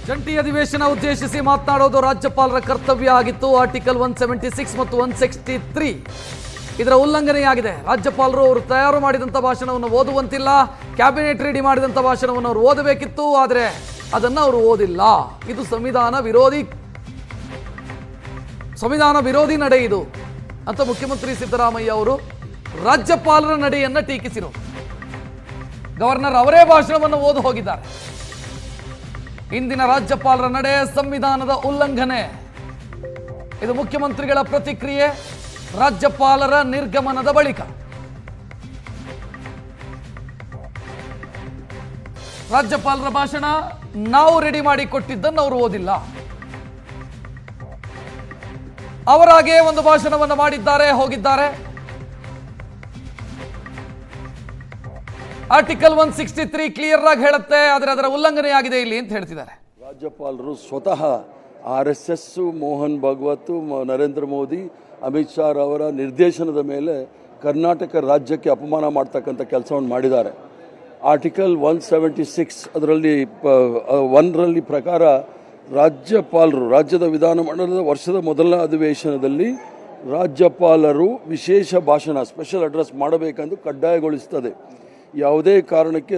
ಜಂಟಿ ಅಧಿವೇಶನ ಉದ್ದೇಶಿಸಿ ಮಾತನಾಡೋದು ರಾಜ್ಯಪಾಲರ ಕರ್ತವ್ಯ ಆಗಿತ್ತು. ಆರ್ಟಿಕಲ್ 176 ಮತ್ತು 163 ಇದರ ಉಲ್ಲಂಘನೆಯಾಗಿದೆ. ರಾಜ್ಯಪಾಲರು ಅವರು ತಯಾರು ಮಾಡಿದಂಥ ಭಾಷಣವನ್ನು ಓದುವಂತಿಲ್ಲ. ಕ್ಯಾಬಿನೆಟ್ ರೆಡಿ ಮಾಡಿದಂಥ ಭಾಷಣವನ್ನು ಅವರು ಓದಬೇಕಿತ್ತು, ಆದರೆ ಅದನ್ನು ಅವರು ಓದಿಲ್ಲ. ಇದು ಸಂವಿಧಾನ ವಿರೋಧಿ ನಡೆ ಇದು ಅಂತ ಮುಖ್ಯಮಂತ್ರಿ ಸಿದ್ದರಾಮಯ್ಯ ಅವರು ರಾಜ್ಯಪಾಲರ ನಡೆಯನ್ನು ಟೀಕಿಸಿದರು. ಗವರ್ನರ್ ಅವರೇ ಭಾಷಣವನ್ನು ಓದಿ ಹೋಗಿದ್ದಾರೆ. ಇಂದಿನ ರಾಜ್ಯಪಾಲರ ನಡೆ ಸಂವಿಧಾನದ ಉಲ್ಲಂಘನೆ. ಇದು ಮುಖ್ಯಮಂತ್ರಿಗಳ ಪ್ರತಿಕ್ರಿಯೆ ರಾಜ್ಯಪಾಲರ ನಿರ್ಗಮನದ ಬಳಿಕ. ರಾಜ್ಯಪಾಲರ ಭಾಷಣ ನಾವು ರೆಡಿ ಮಾಡಿ ಕೊಟ್ಟಿದ್ದನ್ನು ಅವರು ಓದಿಲ್ಲ. ಅವರಾಗೆ ಒಂದು ಭಾಷಣವನ್ನು ಮಾಡಿದ್ದಾರೆ, ಹೋಗಿದ್ದಾರೆ. ಆರ್ಟಿಕಲ್ 163 ಕ್ಲಿಯರ್ ಆಗಿ ಹೇಳುತ್ತೆ, ಆದರೆ ಅದರ ಉಲ್ಲಂಘನೆಯಾಗಿದೆ ಇಲ್ಲಿ ಅಂತ ಹೇಳ್ತಿದ್ದಾರೆ. ರಾಜ್ಯಪಾಲರು ಸ್ವತಃ RSS, ಮೋಹನ್ ಭಾಗವತ್, ನರೇಂದ್ರ ಮೋದಿ, ಅಮಿತ್ ಶಾ ಅವರ ನಿರ್ದೇಶನದ ಮೇಲೆ ಕರ್ನಾಟಕ ರಾಜ್ಯಕ್ಕೆ ಅಪಮಾನ ಮಾಡ್ತಕ್ಕಂಥ ಕೆಲಸವನ್ನು ಮಾಡಿದ್ದಾರೆ. ಆರ್ಟಿಕಲ್ 176 ಅದರಲ್ಲಿ 1ರಲ್ಲಿ ಪ್ರಕಾರ ರಾಜ್ಯಪಾಲರು ರಾಜ್ಯದ ವಿಧಾನಮಂಡಲದ ವರ್ಷದ ಮೊದಲ ಅಧಿವೇಶನದಲ್ಲಿ ರಾಜ್ಯಪಾಲರು ವಿಶೇಷ ಭಾಷಣ ಸ್ಪೆಷಲ್ ಅಡ್ರೆಸ್ ಮಾಡಬೇಕೆಂದು ಕಡ್ಡಾಯಗೊಳಿಸುತ್ತದೆ. ಯಾವುದೇ ಕಾರಣಕ್ಕೆ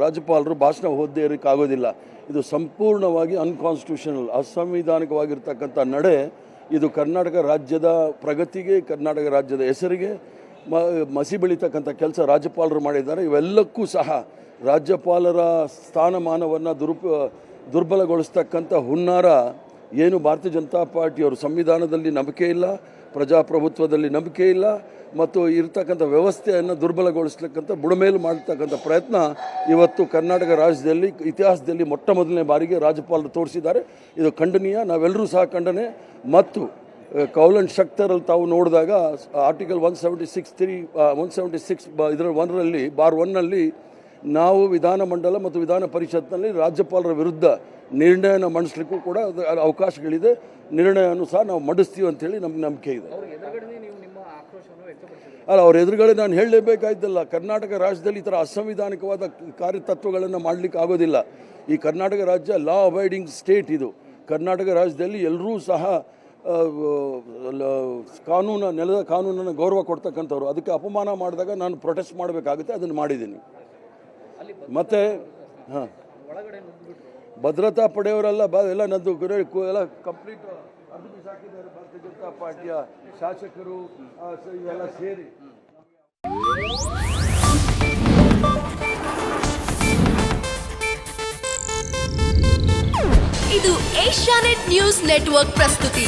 ರಾಜ್ಯಪಾಲರು ಭಾಷಣ ಓದದೇ ಇರೋಕ್ಕಾಗೋದಿಲ್ಲ. ಇದು ಸಂಪೂರ್ಣವಾಗಿ ಅನ್ಕಾನ್ಸ್ಟಿಟ್ಯೂಷನಲ್, ಅಸಂವಿಧಾನಿಕವಾಗಿರ್ತಕ್ಕಂಥ ನಡೆ. ಇದು ಕರ್ನಾಟಕ ರಾಜ್ಯದ ಪ್ರಗತಿಗೆ, ಕರ್ನಾಟಕ ರಾಜ್ಯದ ಹೆಸರಿಗೆ ಮಸಿ ಬೆಳೀತಕ್ಕಂಥ ಕೆಲಸ ರಾಜ್ಯಪಾಲರು ಮಾಡಿದ್ದಾರೆ. ಇವೆಲ್ಲಕ್ಕೂ ಸಹ ರಾಜ್ಯಪಾಲರ ಸ್ಥಾನಮಾನವನ್ನು ದುರ್ಬಲಗೊಳಿಸ್ತಕ್ಕಂಥ ಹುನ್ನಾರ ಏನು ಭಾರತೀಯ ಜನತಾ ಪಾರ್ಟಿಯವರು ಸಂವಿಧಾನದಲ್ಲಿ ನಂಬಿಕೆ ಇಲ್ಲ, ಪ್ರಜಾಪ್ರಭುತ್ವದಲ್ಲಿ ನಂಬಿಕೆ ಇಲ್ಲ ಮತ್ತು ಇರತಕ್ಕಂಥ ವ್ಯವಸ್ಥೆಯನ್ನು ದುರ್ಬಲಗೊಳಿಸ್ತಕ್ಕಂಥ ಬುಡಮೇಲು ಮಾಡತಕ್ಕಂಥ ಪ್ರಯತ್ನ ಇವತ್ತು ಕರ್ನಾಟಕ ರಾಜ್ಯದಲ್ಲಿ ಇತಿಹಾಸದಲ್ಲಿ ಮೊಟ್ಟ ಮೊದಲನೇ ಬಾರಿಗೆ ರಾಜ್ಯಪಾಲರು ತೋರಿಸಿದ್ದಾರೆ. ಇದು ಖಂಡನೀಯ, ನಾವೆಲ್ಲರೂ ಸಹ ಖಂಡನೆ. ಮತ್ತು ಕೌಲನ್ ಶಕ್ತರಲ್ಲಿ ತಾವು ನೋಡಿದಾಗ ಆರ್ಟಿಕಲ್ 176 ಇದರ 1ರಲ್ಲಿ ಬಾರ್ 1ನಲ್ಲಿ ನಾವು ವಿಧಾನಮಂಡಲ ಮತ್ತು ವಿಧಾನ ಪರಿಷತ್ನಲ್ಲಿ ರಾಜ್ಯಪಾಲರ ವಿರುದ್ಧ ನಿರ್ಣಯನ ಮಂಡಿಸಲಿಕ್ಕೂ ಕೂಡ ಅವಕಾಶಗಳಿದೆ. ನಿರ್ಣಯವನ್ನು ಸಹ ನಾವು ಮಂಡಿಸ್ತೀವಿ ಅಂತೇಳಿ ನಮ್ಗೆ ನಂಬಿಕೆ ಇದೆ. ಅಲ್ಲ, ಅವ್ರ ಎದುರುಗಡೆ ನಾನು ಹೇಳಲೇಬೇಕಾಯ್ತಲ್ಲ. ಕರ್ನಾಟಕ ರಾಜ್ಯದಲ್ಲಿ ಈ ಥರ ಅಸಂವಿಧಾನಿಕವಾದ ಕಾರ್ಯತತ್ವಗಳನ್ನು ಮಾಡಲಿಕ್ಕೆ ಆಗೋದಿಲ್ಲ. ಈ ಕರ್ನಾಟಕ ರಾಜ್ಯ ಲಾ ಅಬೈಡಿಂಗ್ ಸ್ಟೇಟ್. ಇದು ಕರ್ನಾಟಕ ರಾಜ್ಯದಲ್ಲಿ ಎಲ್ಲರೂ ಸಹ ನೆಲದ ಕಾನೂನನ್ನು ಗೌರವ ಕೊಡ್ತಕ್ಕಂಥವ್ರು. ಅದಕ್ಕೆ ಅಪಮಾನ ಮಾಡಿದಾಗ ನಾನು ಪ್ರೊಟೆಸ್ಟ್ ಮಾಡಬೇಕಾಗುತ್ತೆ, ಅದನ್ನು ಮಾಡಿದ್ದೀನಿ. ಮತ್ತು ಹಾಂ, ಭದ್ರತಾ ಪಡೆಯವರೆಲ್ಲ ಎಲ್ಲ ನಂದು ಎಲ್ಲ ಕಂಪ್ಲೀಟ್ ಹಾಕಿದ್ದಾರೆ. ಭಾರತೀಯ ಜನತಾ ಪಾರ್ಟಿಯ ಶಾಸಕರು ಇವೆಲ್ಲ ಸೇರಿ ಇದು ಏಷ್ಯಾನೆಟ್ ನ್ಯೂಸ್ ನೆಟ್ವರ್ಕ್ ಪ್ರಸ್ತುತಿ.